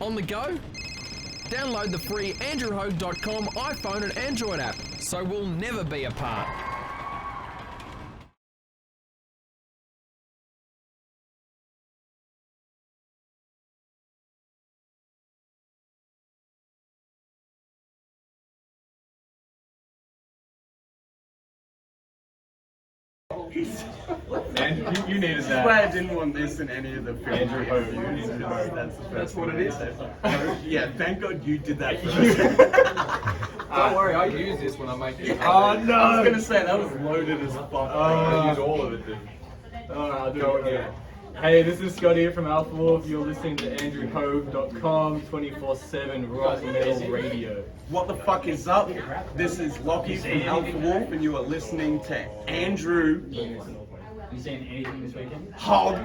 On the go? Download the free andrewhogue.com iPhone and Android app, so we'll never be apart. And you needed that. That's why I didn't want this in any of the film Andrew Hogue. reviews. That's what it is. is. Yeah, thank God you did that first. Don't worry, I use this when I make it. Oh no! I was gonna say that was loaded as fuck. I use all of it, dude. I'll do it again. Hey, this is Scotty from Alpha Wolf. You're listening to andrewhogue.com 24/7 rock metal radio. What the fuck is up? This is Lochie from Alpha Wolf, and you are listening to Andrew. You seen anything this weekend? Hog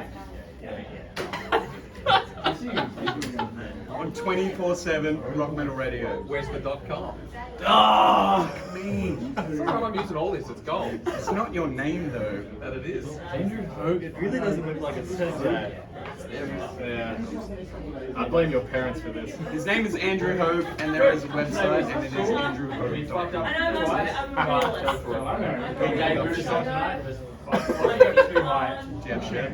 on 24/7 rock metal radio. Where's the .com? Ah, me. I'm using all this, it's gold. It's not your name though. That it is. Andrew Hogue, it really doesn't look like it says that. Yeah. I blame your parents for this. His name is Andrew Hogue, and there is a website, and it is andrewhogue.com. Yeah, sure.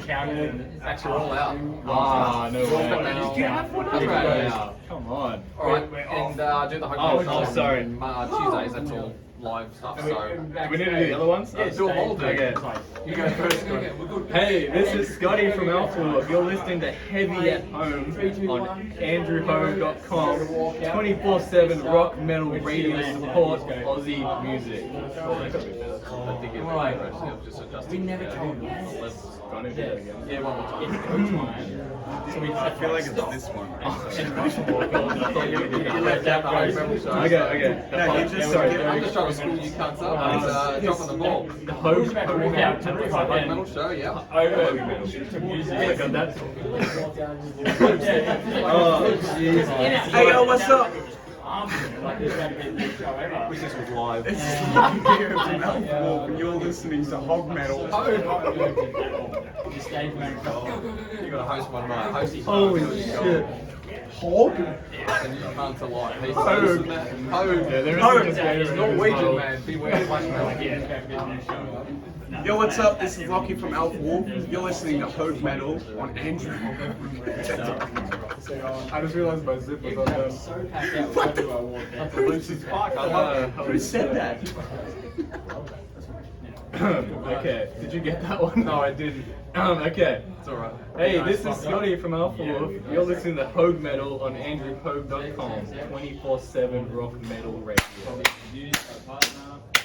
Actually, we're all out. Ah, no way. That's right. Come on. Alright, and do the Oh, sorry. Tuesdays, that's all live stuff, so. Do we need to do the other ones? Yeah, do them all, dude. Okay. You go first, Scott. Hey, this is Scotty from Alpha Wolf. You're listening to Heavy at Home on andrewhogue.com 24/7 rock metal radio support Aussie music. I think it's right. Just adjusting. never told Let's Go on and do that again. Yeah, one more time. I feel like it's this one. Okay. No, you just Sorry. I'm just trying to school you cunts up. He's dropping the ball. The Hogue Rock metal show, yeah. I got that. Oh, jeez. Hey, yo, what's up? Wish this was live. This is Lochie here from Alpha Wolf, and you're listening to Hog Metal. You gotta host one night. Host each Holy night. shit. Hog? And you can't tell like he's Hogue. Hogue. Yeah, there is Hogue. a He's Norwegian, man. Beware black metal. Yo, what's up? This is Lochie from Alpha Wolf. You're listening to Hog Metal on Andrew. I just realized my zip was undone. That's a Lucy's fuck. I love it. Who said that? Okay, did you get that one? No, I didn't. Okay. It's alright. Hey, this is Scotty from Alpha Wolf. You're listening to Hogue Metal on andrewhogue.com 24/7 rock metal radio.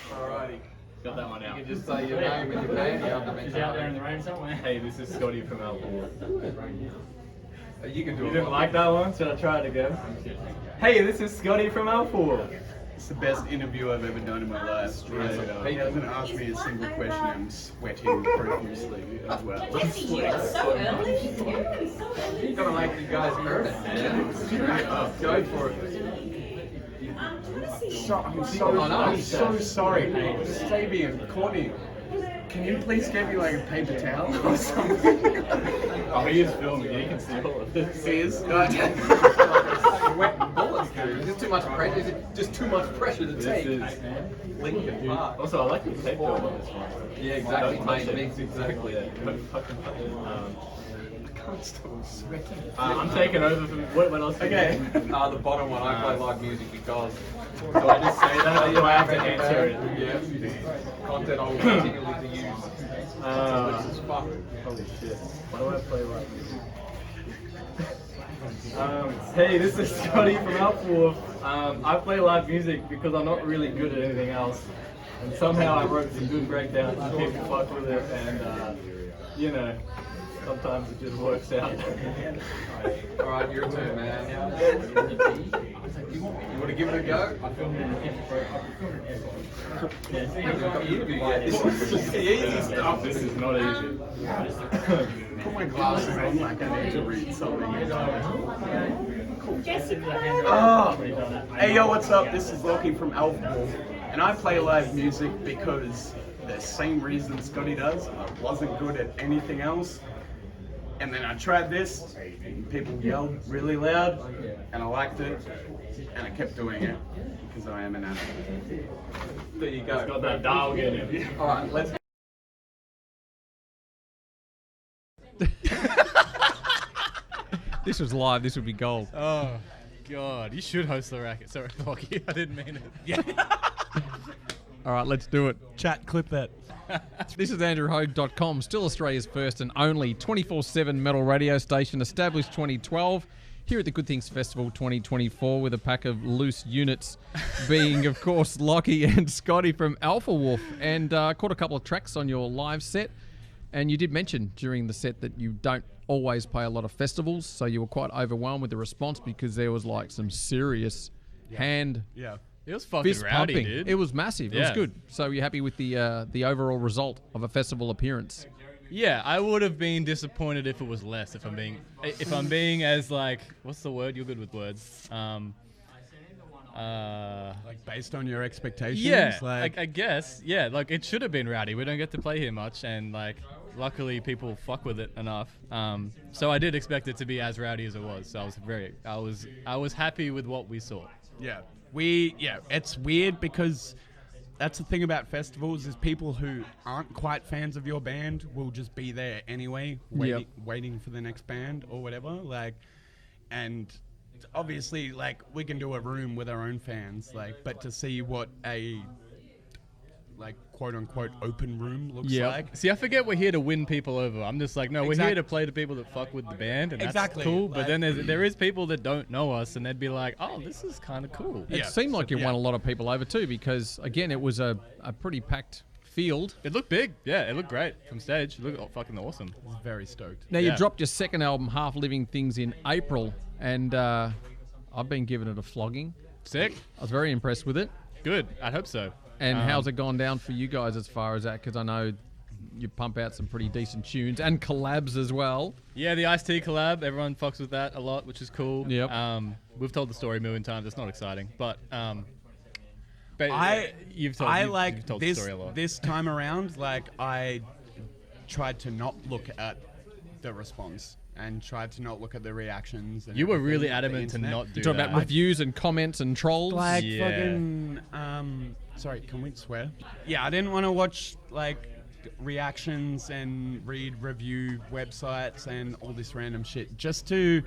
Alrighty. Got that one out. You can just say your name and your band. You have to She's mention out there in it. the rain somewhere. Hey, this is Scotty from Alpha Wolf. You can do You it. didn't like that one? Should I try it again? Hey, this is Scotty from Alpha Wolf. It's the best interview I've ever done in my life. He hasn't asked me a single question. I'm sweating profusely as well. So early? You're gonna make you guys earn it, man. Straight up. Go for it. I'm so sorry. Fabian, Courtney, can you please get me like a paper towel or something? Oh, he is filming. He can see all of this. He is? Sweating bullets, dude. There's too much pressure. It's just too much pressure to This take. is. Linkin Park. Also, I like the tape on this one. Yeah, exactly, Don't touch mate. it. Mix exactly. Yeah, don't fucking touch it. I can't stop sweating. I'm taking over from what else? Okay. The bottom one, I play live music because. Do I just say that or do I have to answer it? Yeah. Content I will continually to use. This is fuck. Holy shit. Why do I play live music? Hey, this is Scotty from Alpha Wolf. I play live music because I'm not really good at anything else. And somehow I wrote some good breakdowns and people fuck with it and, you know, sometimes it just works out. Alright, your turn, man. You want to give it a go? This is the easy stuff. This is not easy. Put my glasses on like I need to read something. Oh, hey yo, what's up? This is Lochie from Alpha Wolf, and I play live music because the same reason Scotty does. I wasn't good at anything else. And then I tried this, and people yelled really loud, and I liked it, and I kept doing it because I am an athlete. There you go. It's got that dog in it. All right, let's. This was live. This would be gold. Oh, God. You should host the racket. Sorry, Lochie. I didn't mean it. Yeah. All right, let's do it. Chat, clip that. This is AndrewHogue.com, still Australia's first and only 24/7 metal radio station, established 2012. Here at the Good Things Festival 2024 with a pack of loose units, being, of course, Lochie and Scottie from Alpha Wolf. And caught a couple of tracks on your live set. And you did mention during the set that you don't always play a lot of festivals, so you were quite overwhelmed with the response because there was like some serious hand It was fucking fist rowdy, pumping. dude. It was massive. It was Yeah. good. So you're happy with the overall result of a festival appearance? Yeah, I would have been disappointed if it was less. If I'm being as like, what's the word? You're good with words. Like based on your expectations. Yeah, Like I guess. Yeah, like it should have been rowdy. We don't get to play here much, and like, luckily people fuck with it enough. So I did expect it to be as rowdy as it was. So I was happy with what we saw. Yeah. It's weird because that's the thing about festivals is people who aren't quite fans of your band will just be there anyway, waiting for the next band or whatever. Like, and obviously, like, we can do a room with our own fans, like, but to see what a like quote unquote open room looks like. See, I forget we're here to win people over. I'm just like, no, we're here to play to people that fuck with the band, and that's cool. But then there is people that don't know us, and they'd be like, oh, this is kind of cool. It seemed like you won a lot of people over too, because again, it was a pretty packed field. It looked big. Yeah, it looked great from stage. It looked fucking awesome. I was very stoked. Now you dropped your second album, Half Living Things, in April, and I've been giving it a flogging. Sick. I was very impressed with it. Good. I'd hope so. And how's it gone down for you guys as far as that? Because I know you pump out some pretty decent tunes and collabs as well. Yeah, the Ice-T collab, everyone fucks with that a lot, which is cool. Yep. We've told the story a million times. It's not exciting, but you've told the story a lot. This time around, like, I tried to not look at the response and tried to not look at the reactions. And You were really everything on the adamant to internet. not do You talking that. about reviews and comments and trolls? Like Yeah. fucking sorry, can we swear? Yeah, I didn't want to watch like reactions and read review websites and all this random shit just to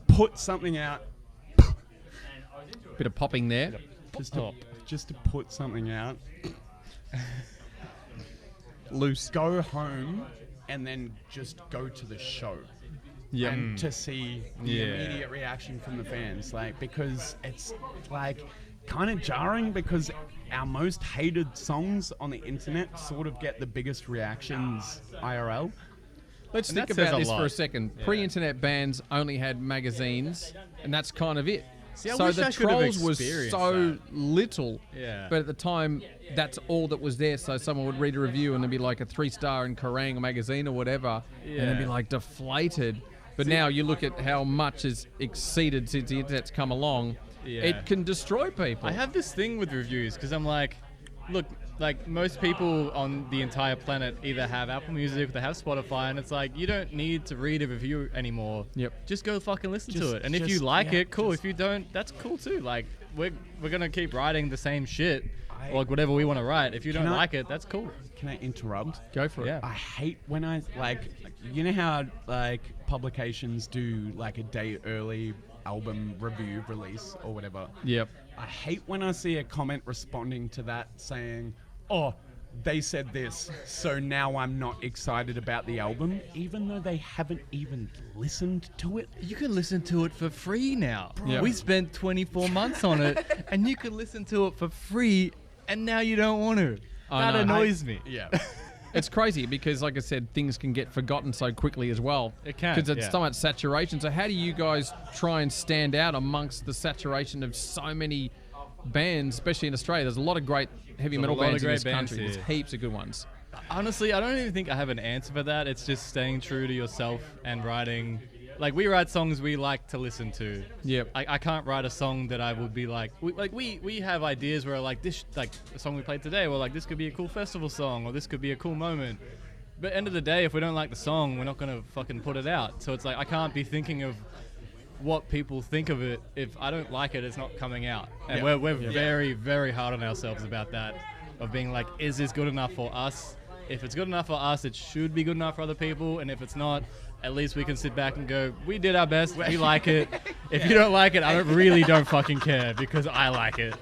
put something out. Bit of popping there. Just to put something out. Loose. Go home and then just go to the show. Yeah. And to see the immediate reaction from the fans, like, because it's like kind of jarring because our most hated songs on the internet sort of get the biggest reactions IRL. Let's And think that says about a this for lot. a second. Pre-internet bands only had magazines, and that's kind of it. See, I so wish the I could have trolls was experienced so that. little, Yeah. but at the time, that's all that was there. So someone would read a review and it'd be like a 3-star in Kerrang magazine or whatever, and it'd be Yeah. like deflated. But now you look at how much has exceeded since the internet's come along. Yeah. It can destroy people. I have this thing with reviews because I'm like, look, like most people on the entire planet either have Apple Music, they have Spotify, and it's like you don't need to read a review anymore. Yep. Just go fucking listen Just- to it, and if you just- like yeah, it, cool. just- If you don't, that's cool too. Like we're gonna keep writing the same shit, I- like whatever we want to write. If you don't Can I- like it, that's cool. Can I interrupt? Go for it. Yeah. I hate when I like, you know how like publications do like a day early album review release or whatever. Yep. I hate when I see a comment responding to that saying, "Oh, they said this, so now I'm not excited about the album," even though they haven't even listened to it. You can listen to it for free now. Yeah. We spent 24 months on it, and you can listen to it for free, and now you don't want to. I That know. annoys me. Yeah. It's crazy because, like I said, things can get forgotten so quickly as well. It can, Because it's yeah. so much saturation. So how do you guys try and stand out amongst the saturation of so many bands, especially in Australia? There's a lot of great heavy There's a metal lot of bands in great this bands country. here. There's heaps of good ones. Honestly, I don't even think I have an answer for that. It's just staying true to yourself and writing. Like, we write songs we like to listen to. Yep. I can't write a song that I would be like... We have ideas where, like, this... Like, the song we played today, we're like, this could be a cool festival song, or this could be a cool moment. But end of the day, if we don't like the song, we're not gonna fucking put it out. So it's like I can't be thinking of what people think of it. If I don't like it, it's not coming out. And we're very, very hard on ourselves about that, of being like, is this good enough for us? If it's good enough for us, it should be good enough for other people. And if it's not, at least we can sit back and go, we did our best, we like it. If you don't like it, I don't fucking care, because I like it.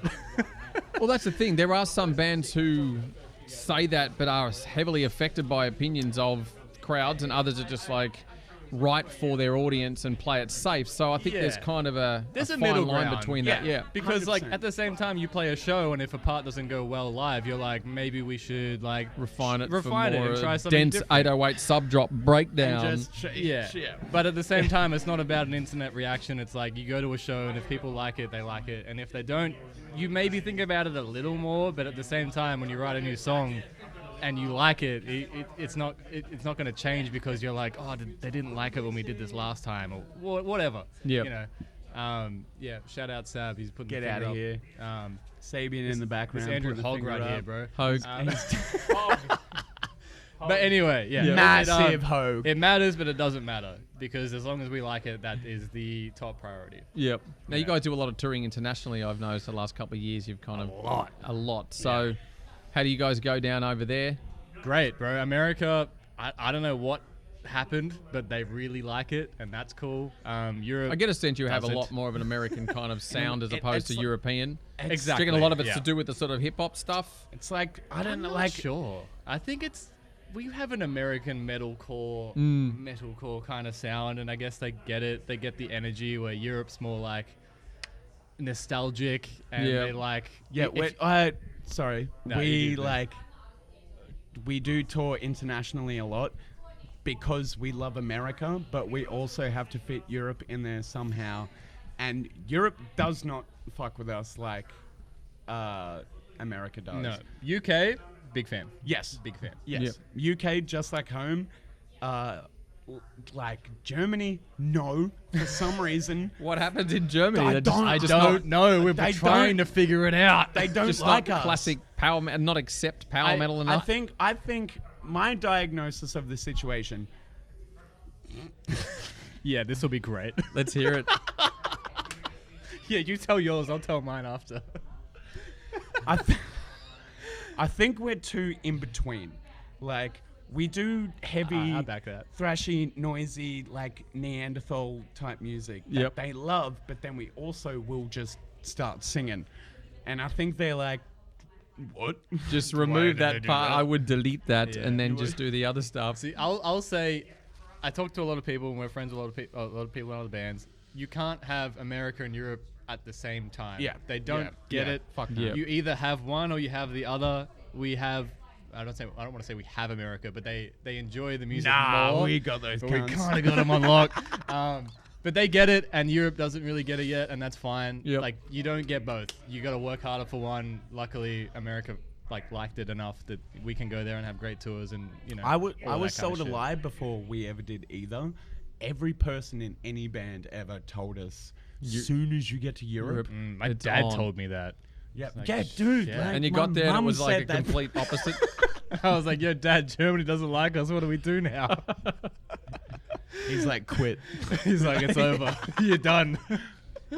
Well, that's the thing. There are some bands who say that but are heavily affected by opinions of crowds, and others are just like right for their audience and play it safe. So I think there's kind of a There's fine line between that. Yeah. Because 100%. like at the same time you play a show, and if a part doesn't go well live, you're like, maybe we should like Refine it for and more try something dense different. 808 sub drop breakdown. And just Yeah. But at the same time, it's not about an internet reaction. It's like you go to a show, and if people like it, they like it. And if they don't, you maybe think about it a little more. But at the same time, when you write a new song and you like it, it's not going to change because you're like, oh, they didn't like it when we did this last time, or whatever. Yep. You know. Shout out Sab. He's putting Get the out of finger here. up. Sabian in the background. This Andrew putting the Hogg finger right up. here, bro. Hogue. But anyway, yeah. Massive Hogue. It matters, but it doesn't matter, because as long as we like it, that is the top priority. Yep. Now, you guys do a lot of touring internationally, I've noticed the last couple of years. You've kind of... A lot. So, how do you guys go down over there? Great, bro. America, I don't know what happened, but they really like it, and that's cool. Europe... I get a sense you have a doesn't. lot more of an American kind of sound as opposed to it's like- European. Exactly. Do you reckon a lot of it's yeah. to do with the sort of hip-hop stuff? It's like, I don't I'm know, not like, sure. I think it's... We have an American metalcore kind of sound, and I guess they get it. They get the energy, where Europe's more like nostalgic, and they like... yeah, if- sorry. No, we, you do, like, we do tour internationally a lot because we love America, but we also have to fit Europe in there somehow. And Europe does not fuck with us like America does. No. UK, big fan. Yes. Big fan. Yes. UK, just like home. Like Germany, no. For some reason, What happens in Germany? I They're just- don't- I just don't know. We're they trying don't- to figure it out. they don't just like not us. classic power, not accept power metal enough. I think my diagnosis of the situation. Yeah, this will be great. Let's hear it. Yeah, you tell yours. I'll tell mine after. I think we're too in between. Like, we do heavy, I back that. thrashy, noisy, like Neanderthal type music that Yep. they love, but then we also will just start singing. And I think they're like, what? Just Why remove did they that do part. that? I would delete that Yeah. and then just do the other stuff. See, I'll say, I talk to a lot of people, and we're friends with a lot of people in other bands. You can't have America and Europe at the same time. Yeah. They don't Yeah. get Yeah. it. Fuck no. Yeah. You either have one or you have the other. We have. I don't want to say we have America, but they enjoy the music more. we got those But we cunts. kind of got them on lock. But they get it, and Europe doesn't really get it yet, and that's fine. Yep. Like, you don't get both. You got to work harder for one. Luckily, America liked it enough that we can go there and have great tours, and I all was that kind of sold a shit. lie before we ever did either. Every person in any band ever told us, soon as you get to Europe, My It's dad on. told me that. yeah, like, yeah, dude. yeah. like, And you my got there and it mum was like a said that- complete opposite. I was like, yo, Dad, Germany doesn't like us. What do we do now? He's like, quit. He's like, it's over. You're done.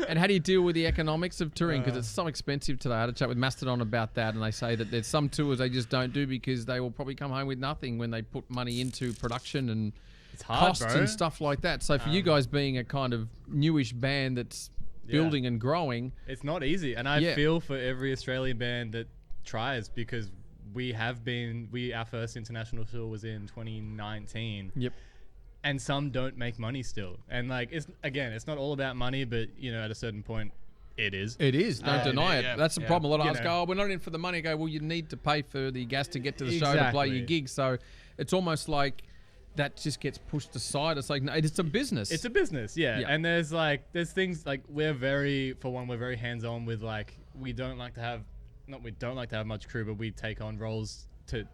And how do you deal with the economics of touring? Because it's so expensive today. I had a chat with Mastodon about that, and they say that there's some tours they just don't do because they will probably come home with nothing when they put money into production and It's hard, costs bro. and stuff like that. So for you guys being a kind of newish band that's building and growing, It's not easy. And I Yeah. feel for every Australian band that tries, because our first international tour was in 2019. yep, And some don't make money still. And like, it's not all about money, but at a certain point, it is. it is. Don't deny it. yeah, That's the yeah. problem. A lot of You us know. go, oh, we're not in for the money. I go, well, you need to pay for the gas to get to the show to play your Exactly. gig. So it's almost like that just gets pushed aside. It's like, no, it's a business. It's a business, yeah. Yeah. And there's things like we're very hands-on with, like, we don't like to have much crew, but we take on roles to,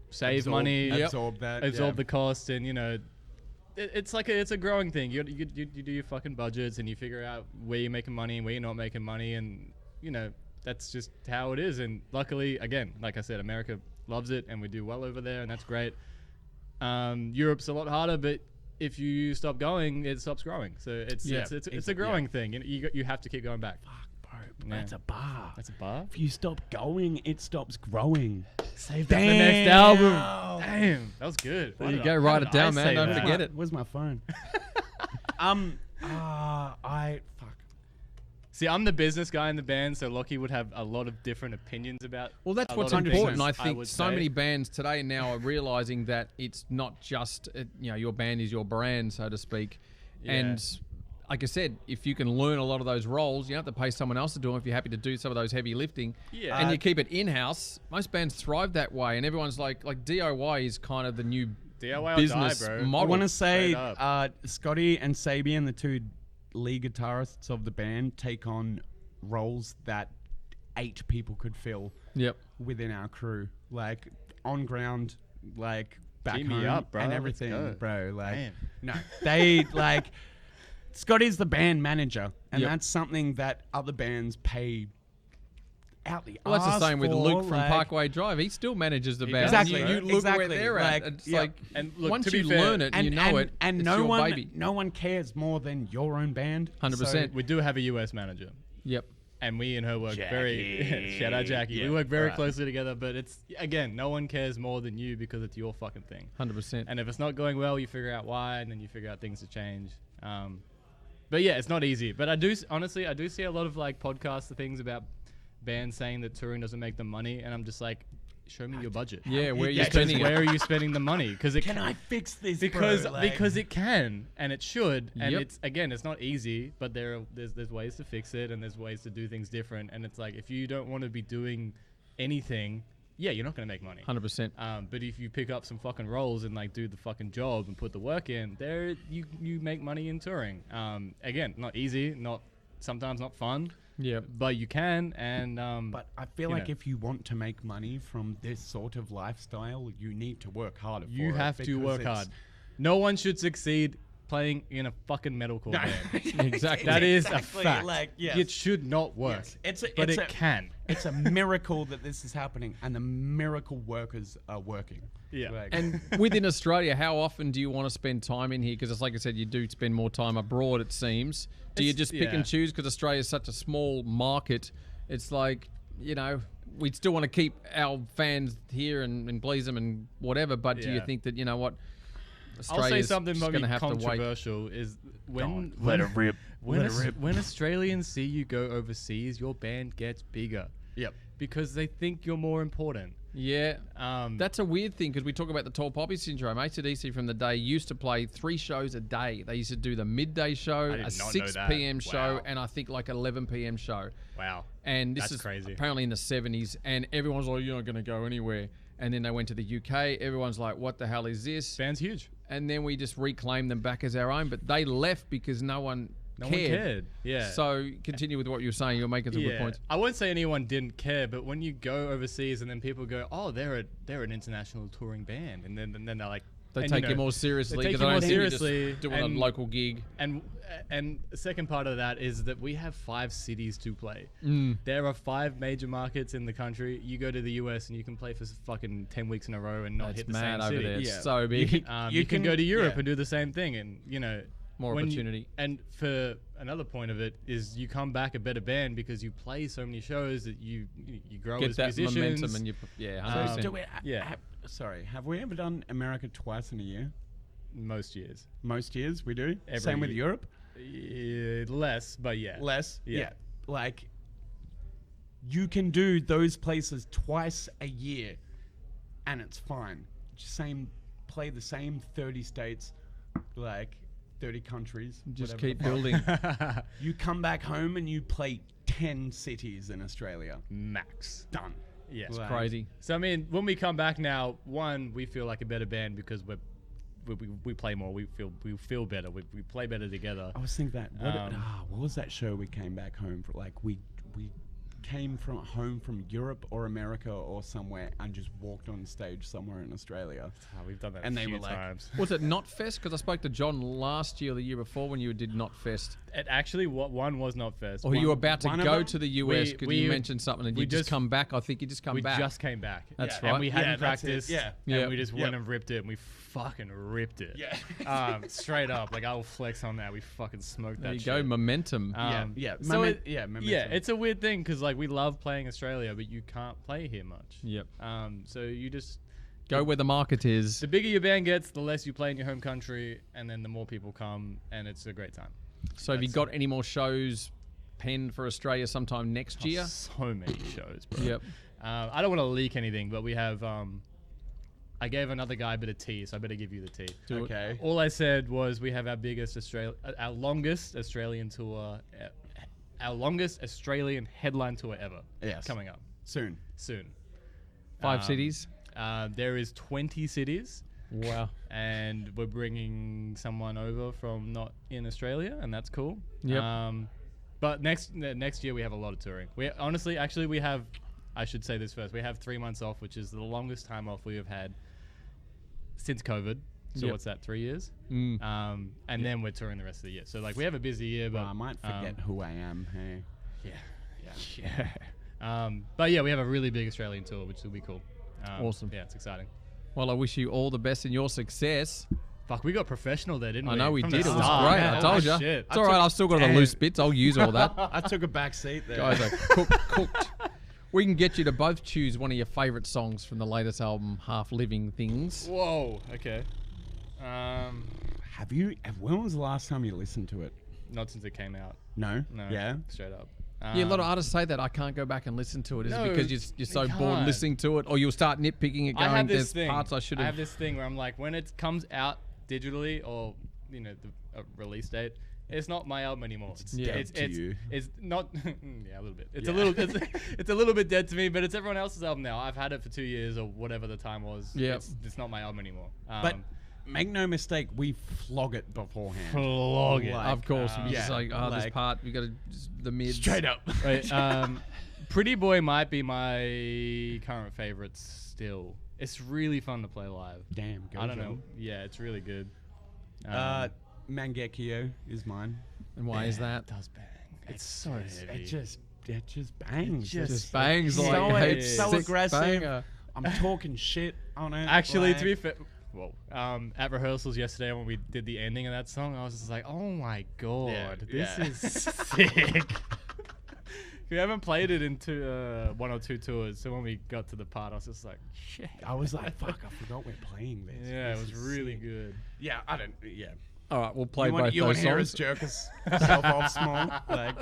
save money, absorb that, absorb yeah. the cost, and it's a growing thing. You do your fucking budgets, and you figure out where you're making money and where you're not making money, and that's just how it is. And luckily, again, like I said, America loves it, and we do well over there, and that's great. Europe's a lot harder, but if you stop going, it stops growing. So it's a growing thing. You have to keep going back. Fuck, bro. Yeah. That's a bar. That's a bar. If you stop going, it stops growing. Save that for the next album. Damn, that was good. There you go. Write it down, man. Don't forget it. Where's my phone? Fuck. See, I'm the business guy in the band, so Lochie would have a lot of different opinions about. Well, that's a what's lot of important. things, I think would so say. many bands today now are realizing that it's not just your band is your brand, so to speak. Yeah. And like I said, if you can learn a lot of those roles, you don't have to pay someone else to do them if you're happy to do some of those heavy lifting. Yeah. And you keep it in-house. Most bands thrive that way, and everyone's like DIY is kind of the new DIY business or die, bro. model. I want to say Straight up. Scotty and Sabian, the two lead guitarists of the band, take on roles that 8 people could fill Yep. within our crew. Like, on ground, like, back Gee me home up, bro. and Let's everything, go. bro. Like, Damn. no, they, like, Scotty's the band manager, and Yep. that's something that other bands pay out the Well, that's the arse same with for, Luke from like- Parkway Drive. He still manages the He band. does, Exactly, You look exactly. where they're Like, at. It's yeah. like And look, once to be you fair- learn it and you know it, and it's no your one, baby. no one cares more than your own band. 100%. We do have a US manager, Yep. and we and her work very. Jackie. Shout out Jackie. Yeah, we work very right. closely together, but it's again, no one cares more than you because it's your fucking thing. 100%. And if it's not going well, you figure out why, and then you figure out things to change. But yeah, it's not easy. But I do see a lot of like podcasts and things about bands saying that touring doesn't make them money, and I'm just like, show me your budget. Yeah, where Yeah, you're spending Where it. are you spending the money? Because it Can I fix this? because bro? Like- because it can and it should, and Yep. it's not easy, but there's ways to fix it, and there's ways to do things different, and it's like if you don't want to be doing anything, yeah, you're not gonna make money. 100%. But if you pick up some fucking roles and like do the fucking job and put the work in, there you make money in touring. Again, not easy, sometimes not fun, Yep. but you can. And But I feel you like know. if you want to make money from this sort of lifestyle, you need to work harder. you for it have to because work it's- hard. No one should succeed playing in a fucking metalcore band. Exactly. That is Exactly, a fact. like, yes. It should not work. Yes. but it's it can. It's a miracle that this is happening, and the miracle workers are working. Yeah. Like- And within Australia, how often do you want to spend time in here? Because it's like I said, you do spend more time abroad, it seems. Do you just pick yeah. and choose? Because Australia is such a small market. It's like, we still want to keep our fans here and please them and whatever. But do you Yeah. think that, what, I'll say Australia's something just maybe going to have to wait? controversial is when let it rip. When, Let it rip. when Australians see you go overseas, your band gets bigger Yep. because they think you're more important. Yeah. Um, That's a weird thing because we talk about the tall poppy syndrome. AC/DC from the day used to play 3 shows a day. They used to do the midday show, I did a not know 6 that. p.m. show, Wow. and I think like 11 p.m. show. Wow. And this That's is crazy. apparently in the 70s, and everyone's like, you're not going to go anywhere. And then they went to the UK. Everyone's like, what the hell is this? Band's huge. And then we just reclaimed them back as our own. But they left because no one cared. Yeah. So continue with what you were saying. You're making some good points. I won't say anyone didn't care, but when you go overseas and then people go, "Oh, they're an international touring band," and then they're like, They and, take you more seriously they take because you I more don't think you're seriously, just doing a and- local gig. And the second part of that is that we have 5 cities to play. Mm. There are 5 major markets in the country. You go to the US and you can play for fucking 10 weeks in a row and not That's hit the mad same over city. there. It's Yeah. so big. You can go to Europe yeah. and do the same thing, and More when opportunity. and for another point of it is you come back a better band because you play so many shows that you grow Get as that musicians. momentum and you, So 100%. do we, yeah. sorry, have we ever done America twice in a year? Most years, Most years we do. Every Same with year. Europe. less, but yeah, Less. Yeah. Yeah. Like, you can do those places twice a year, and it's fine. Play the same 30 states, like 30 countries. Just whatever keep the fuck. building. You come back home and you play 10 cities in Australia. max. Done. Yeah, Like, Crazy. So I mean, when we come back now, one, we feel like a better band because we play more. We feel better. We play better together. I was thinking that. What was that show we came back home for? Like we came from home from Europe or America or somewhere and just walked on stage somewhere in Australia. Oh, we've done that And a they few were like- times. Was it Not Fest? Because I spoke to John last year or the year before when you did Not Fest. It actually, one was not Fest. Or you were about to one of go them- to the US because you we- mentioned something and we you just just- come back. I think you just come we back. just came back. That's Yeah. right. And we hadn't Yeah, that's it. practiced. Yeah. Yeah. And we just went Yep. and ripped it, and we fucking ripped it. Yeah. Straight up. Like, I'll flex on that. We fucking smoked there that you go, shit. momentum. Yeah. So Momentum. it's a weird thing because like we love playing Australia, but you can't play here much. Yep. So you just Go where the market is. the bigger your band gets, the less you play in your home country, and then the more people come, and it's a great time. So have you got any more shows penned for Australia sometime next year? So many shows, bro. Yep. I don't want to leak anything, but we have. I gave another guy a bit of tea, so I better give you the tea. Do it. Okay. All I said was we have our longest Australian tour, our longest Australian headline tour ever. Yes. Coming up Soon. soon. 5 cities. There is 20 cities, Wow. and we're bringing someone over from not in Australia, and that's cool. Yep. But next year we have a lot of touring. We honestly, actually, we have. I should say this first. We have 3 months off, which is the longest time off we have had since COVID. So Yep. what's that? 3 years. Mm. And then we're touring the rest of the year. So like we have a busy year, but Well, I might forget who I am. Hey. Yeah. But yeah, we have a really big Australian tour, which will be cool. Awesome. Yeah, it's exciting. Well, I wish you all the best in your success. Fuck, we got professional there, didn't we? I know we From the did. It was start. great. Man, I told oh, you. shit. It's all right. I've still got the loose bits. I'll use all that. I took a back seat there. Guys are cooked. We can get you to both choose one of your favourite songs from the latest album, Half Living Things. Whoa. Okay. When was the last time you listened to it? Not since it came out. No. No. Yeah. Straight up. Yeah, a lot of artists say that. I can't go back and listen to it. Is it No, because you're so you bored can't. listening to it? Or you'll start nitpicking it I going, have this there's thing. parts I should I have. have this thing where I'm like, when it comes out digitally or the release date, it's not my album anymore. It's dead to you. It's not. Yeah, a little bit. It's Yeah. a little. It's a little bit dead to me, but it's everyone else's album now. I've had it for 2 years or whatever the time was. Yep. It's not my album anymore. But make no mistake, we flog it beforehand. Flog it. Like, Of course, we just yeah, like, this like- part, we got to the mids. Straight up. Wait, Pretty Boy might be my current favorite still. It's really fun to play live. Damn. Go I don't for know. them. Yeah, it's really good. Mangekyo is mine. And why is that? It does bang. It's so heavy. It just bangs. Just bangs so like a heap so sick aggressive. banger. I'm talking shit on it. Actually, like- to be fair, well, at rehearsals yesterday when we did the ending of that song, I was just like, oh my god, this yeah. is sick. We haven't played it in 1 or 2 tours, so when we got to the part, I was just like, shit. I was like, fuck, I forgot we're playing this. Yeah, it This was is really sick. good. Yeah, I don't. Yeah. All right, we'll play You want, both you want those to hear us songs. jerk ourselves off small? Like,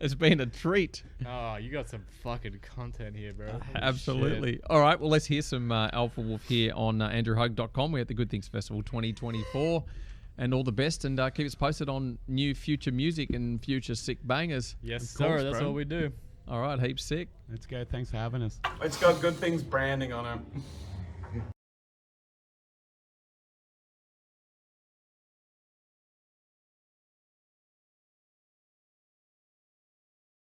It's been a treat. Oh, you got some fucking content here, bro. Holy Absolutely. shit. All right, well, let's hear some Alpha Wolf here on AndrewHug.com. We're at the Good Things Festival 2024. And all the best, and keep us posted on new future music and future sick bangers. Yes, Of sir. course, That's bro. what we do. All right, heaps sick. let's go. Thanks for having us. It's got good things branding on it.